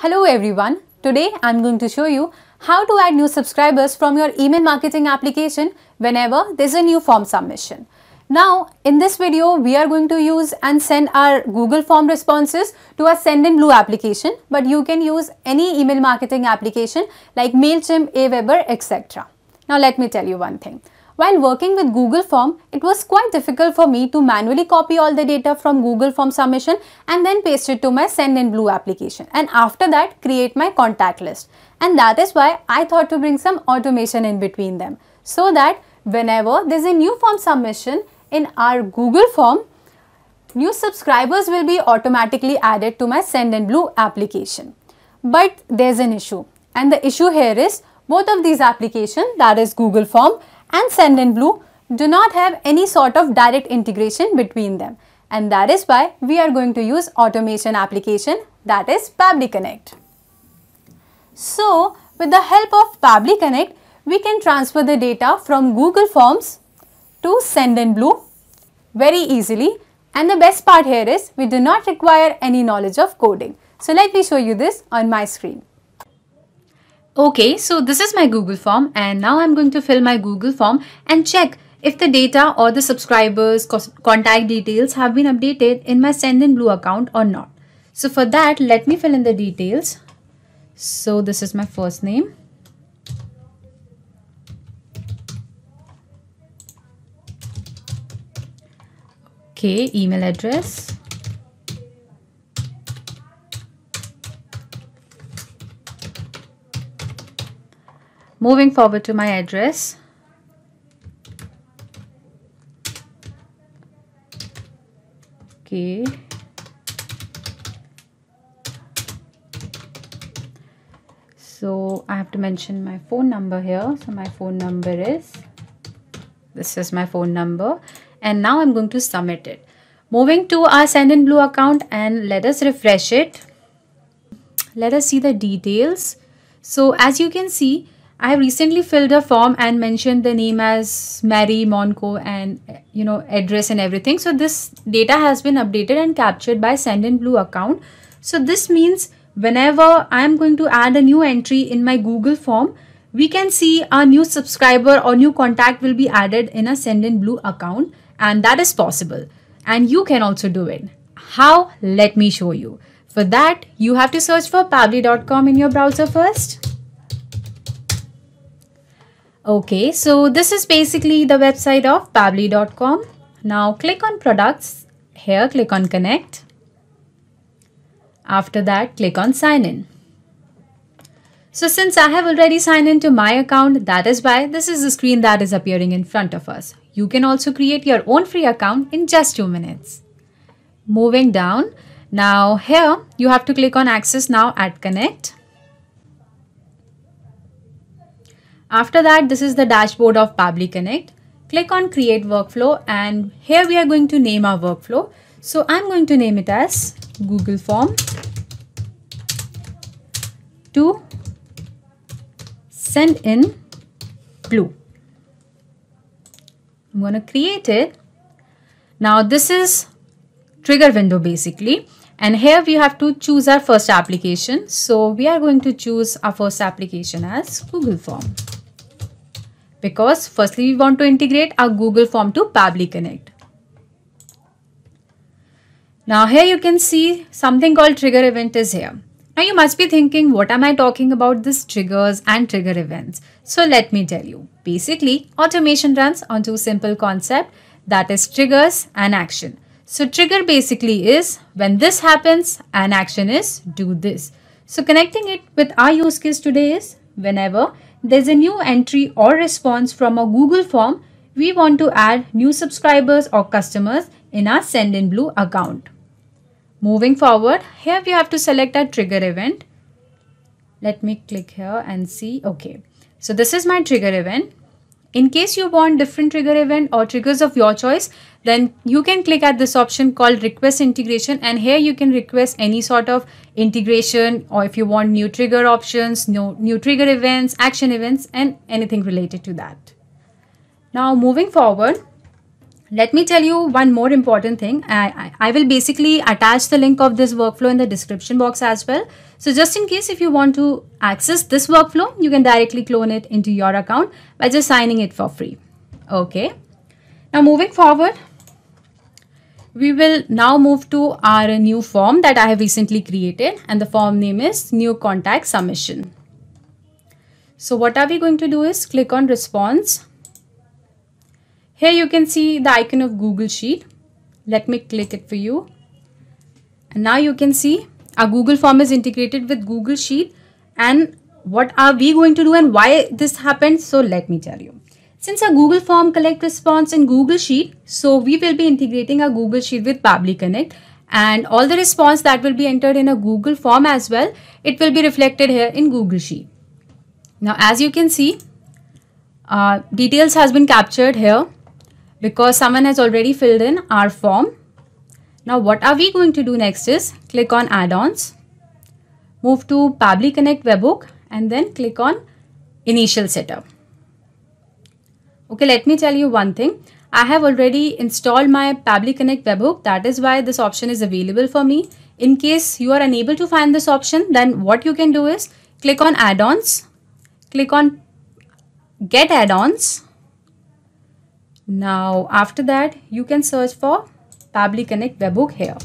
Hello everyone, today I'm going to show you how to add new subscribers from your email marketing application whenever there's a new form submission. Now in this video we are going to use and send our Google form responses to our Sendinblue application, but you can use any email marketing application like MailChimp, Aweber, etc. Now let me tell you one thing. While working with Google Form, it was quite difficult for me to manually copy all the data from Google Form submission and then paste it to my Sendinblue application, and after that create my contact list. And that is why I thought to bring some automation in between them, so that whenever there is a new form submission in our Google Form, new subscribers will be automatically added to my Sendinblue application. But there is an issue, and the issue here is both of these applications, that is Google Form and Sendinblue, do not have any sort of direct integration between them, and that is why we are going to use automation application, that is Pabbly Connect. So with the help of Pabbly Connect, we can transfer the data from Google Forms to Sendinblue very easily, and the best part here is we do not require any knowledge of coding. So let me show you this on my screen. Okay, so this is my Google form, and now I'm going to fill my Google form and check if the data or the subscribers' contact details have been updated in my Sendinblue account or not. So for that, let me fill in the details. So this is my first name. Okay, email address. Moving forward to my address. Okay. So I have to mention my phone number here. So my phone number is, this is my phone number, and now I'm going to submit it. Moving to our Sendinblue account, and let us refresh it. Let us see the details. So as you can see, I have recently filled a form and mentioned the name as Mary Monco and address and everything. So this data has been updated and captured by Sendinblue account. So this means whenever I am going to add a new entry in my Google form, we can see a new subscriber or new contact will be added in a Sendinblue account, and that is possible. And you can also do it. How? Let me show you. For that, you have to search for pabbly.com in your browser first. Okay, so this is basically the website of pabbly.com. Now click on products. Here click on connect. After that, click on sign in. So since I have already signed into my account, that is why this is the screen that is appearing in front of us. You can also create your own free account in just 2 minutes. Moving down, now here you have to click on access now at connect. After that, this is the dashboard of Pabbly Connect. Click on create workflow, and here we are going to name our workflow. So I'm going to name it as Google Form to Sendinblue. I'm going to create it. Now this is trigger window basically, and here we have to choose our first application. So we are going to choose our first application as Google Form, because firstly we want to integrate our Google form to Pabbly Connect. Now here you can see something called trigger event is here. Now you must be thinking, what am I talking about this triggers and trigger events? So let me tell you. Basically, automation runs on 2 simple concepts, that is triggers and action. So trigger basically is when this happens, and action is do this. So connecting it with our use case today is whenever there's a new entry or response from a Google form, we want to add new subscribers or customers in our Sendinblue account. Moving forward, here we have to select our trigger event. Let me click here and see. Okay, so this is my trigger event. In case you want different trigger event or triggers of your choice, then you can click at this option called request integration, and here you can request any sort of integration, or if you want new trigger options, new trigger events, action events, and anything related to that. Now moving forward, Let me tell you one more important thing. I will basically attach the link of this workflow in the description box as well. So just in case if you want to access this workflow, you can directly clone it into your account by just signing it for free. Okay. Now moving forward, we will now move to our new form that I have recently created, and the form name is New Contact Submission. So what are we going to do is click on Response. Here you can see the icon of Google Sheet. Let me click it for you. And now you can see our Google form is integrated with Google Sheet. And what are we going to do and why this happened? So let me tell you. Since our Google form collect response in Google Sheet, so we will be integrating our Google Sheet with Pabbly Connect, and all the response that will be entered in a Google form as well, it will be reflected here in Google Sheet. Now as you can see, details has been captured here, because someone has already filled in our form. Now what are we going to do next is click on add-ons, move to Pabbly Connect webhook, and then click on initial setup. Okay, let me tell you one thing. I have already installed my Pabbly Connect webhook. That is why this option is available for me. In case you are unable to find this option, then what you can do is click on add-ons, click on get add-ons. Now after that you can search for Pabbly Connect webhook here.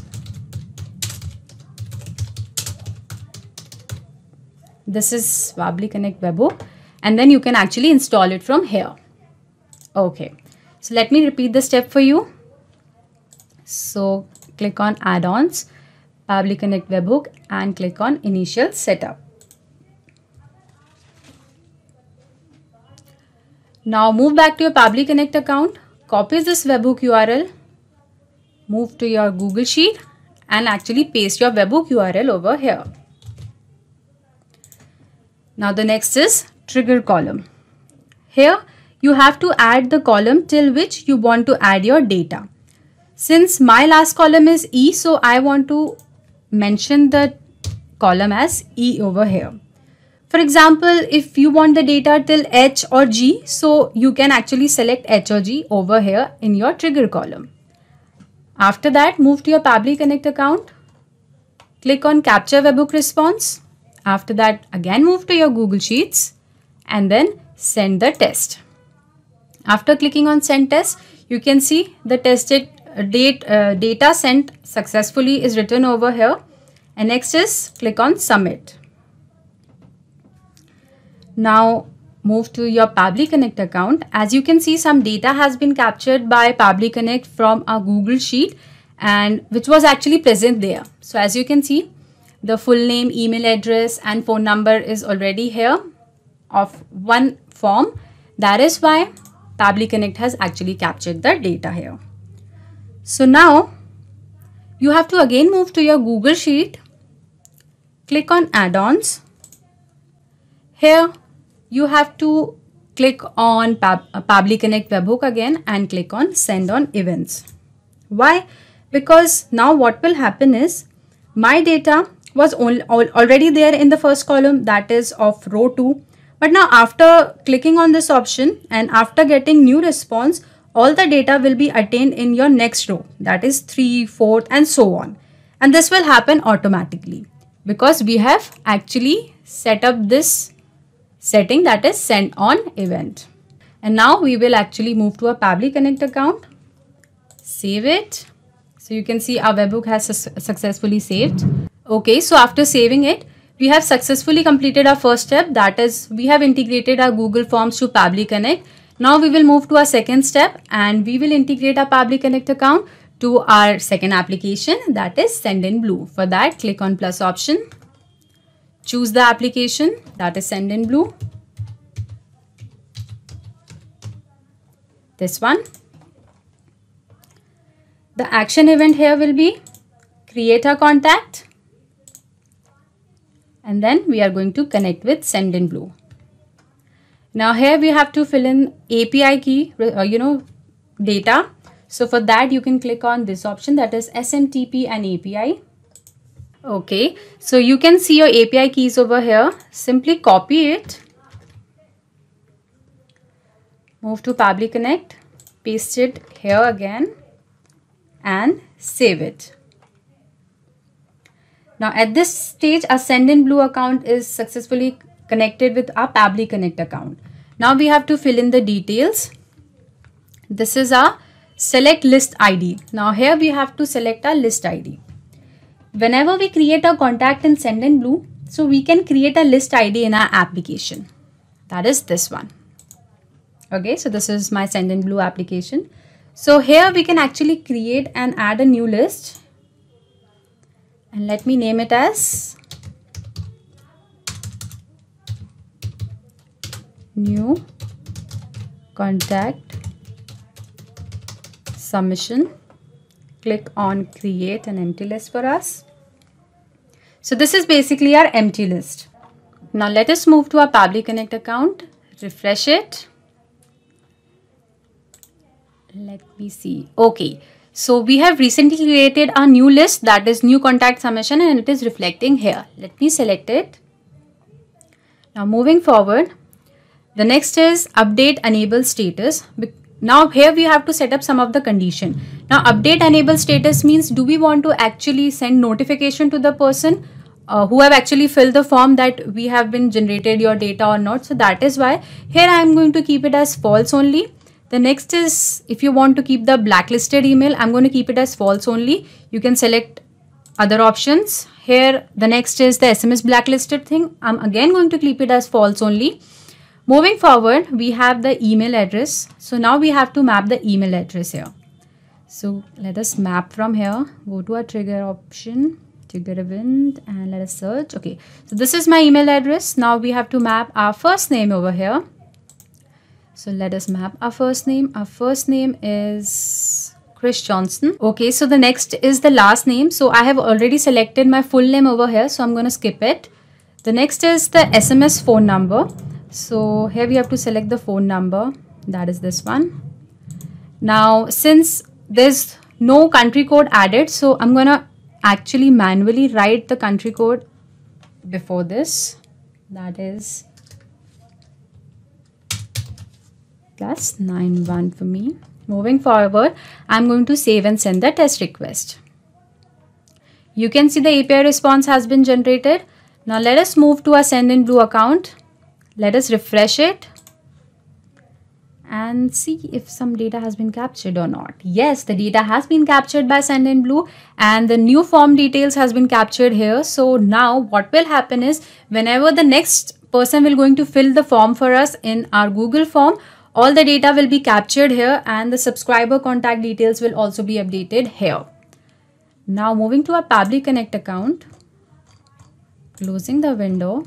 This is Pabbly Connect webhook, and then you can actually install it from here. Okay, so let me repeat the step for you. So click on add-ons, Pabbly Connect webhook, and click on initial setup. Now move back to your Pabbly Connect account, copy this webhook URL, move to your Google Sheet, and actually paste your webhook URL over here. Now the next is trigger column. Here you have to add the column till which you want to add your data. Since my last column is E, so I want to mention the column as E over here. For example, if you want the data till H or G, so you can actually select H or G over here in your trigger column. After that, move to your Pabbly Connect account, click on Capture Webhook Response. After that, again move to your Google Sheets and then send the test. After clicking on Send Test, you can see the tested data sent successfully is written over here. And next is click on Submit. Now move to your Pabbly Connect account. As you can see, some data has been captured by Pabbly Connect from a Google Sheet, and which was actually present there. So as you can see, the full name, email address and phone number is already here of one form. That is why Pabbly Connect has actually captured the data here. So now you have to again move to your Google Sheet, click on add-ons. Here you have to click on Pabbly Connect webhook again and click on send on events. Why? Because now what will happen is my data was already there in the first column, that is of row 2. But now after clicking on this option and after getting new response, all the data will be attained in your next row, that is 3, 4 and so on. And this will happen automatically because we have actually set up this setting, that is send on event. And now we will actually move to a Pabbly Connect account, save it. So you can see our webhook has successfully saved. Okay, so after saving it, we have successfully completed our first step, that is we have integrated our Google Forms to Pabbly Connect. Now we will move to our second step and we will integrate our Pabbly Connect account to our second application, that is Sendinblue. For that, click on plus option, choose the application, that is Sendinblue. This one. The action event here will be create a contact, and then we are going to connect with Sendinblue. Now here we have to fill in API key, data. So for that you can click on this option, that is SMTP and API. Okay, so you can see your API keys over here. Simply copy it, move to Pabbly Connect, paste it here again and save it. Now at this stage, our Sendinblue account is successfully connected with our Pabbly Connect account. Now we have to fill in the details. This is our select list ID. Now here we have to select our list ID. Whenever we create a contact in Sendinblue, so we can create a list ID in our application. That is this one. Okay, so this is my Sendinblue application. So here we can actually create and add a new list. And let me name it as new contact submission. Click on create an empty list for us. So this is basically our empty list. Now let us move to our Pabbly Connect account, refresh it. Let me see. Okay, so we have recently created a new list, that is new contact submission, and it is reflecting here. Let me select it. Now moving forward, the next is update enable status. Now here we have to set up some of the condition. Now update enable status means, do we want to actually send notification to the person who have actually filled the form that we have been generated your data or not. So that is why here I am going to keep it as false only. The next is, if you want to keep the blacklisted email, I'm going to keep it as false only. You can select other options. Here the next is the SMS blacklisted thing. I'm again going to keep it as false only. Moving forward, we have the email address. So now we have to map the email address here. So let us map from here. Go to our trigger option, trigger event, and let us search. Okay, so this is my email address. Now we have to map our first name over here. So let us map our first name. Our first name is Chris Johnson. Okay, so the next is the last name. So I have already selected my full name over here, so I'm going to skip it. The next is the SMS phone number. So here we have to select the phone number, that is this one. Now since there's no country code added, so I'm gonna actually manually write the country code before this, that is +91 for me. Moving forward, I'm going to save and send the test request. You can see the API response has been generated. Now let us move to our Sendinblue account. Let us refresh it and see if some data has been captured or not. Yes, the data has been captured by Sendinblue and the new form details has been captured here. So now what will happen is, whenever the next person will going to fill the form for us in our Google form, all the data will be captured here and the subscriber contact details will also be updated here. Now moving to our Pabbly Connect account, closing the window.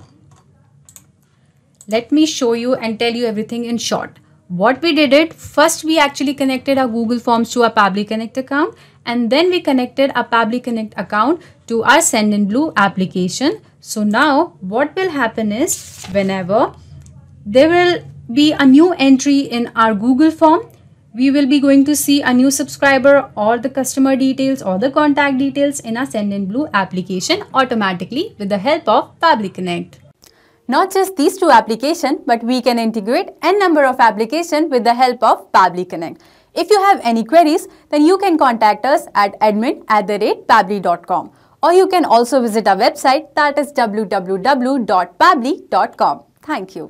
Let me show you and tell you everything in short. What we did it, first we actually connected our Google Forms to our Pabbly Connect account, and then we connected our Pabbly Connect account to our Sendinblue application. So now what will happen is, whenever there will be a new entry in our Google form, we will be going to see a new subscriber or the customer details or the contact details in our Sendinblue application automatically with the help of Pabbly Connect. Not just these two applications, but we can integrate n number of applications with the help of Pabbly Connect. If you have any queries, then you can contact us at admin@pabbly.com, or you can also visit our website, that is www.pabbly.com. Thank you.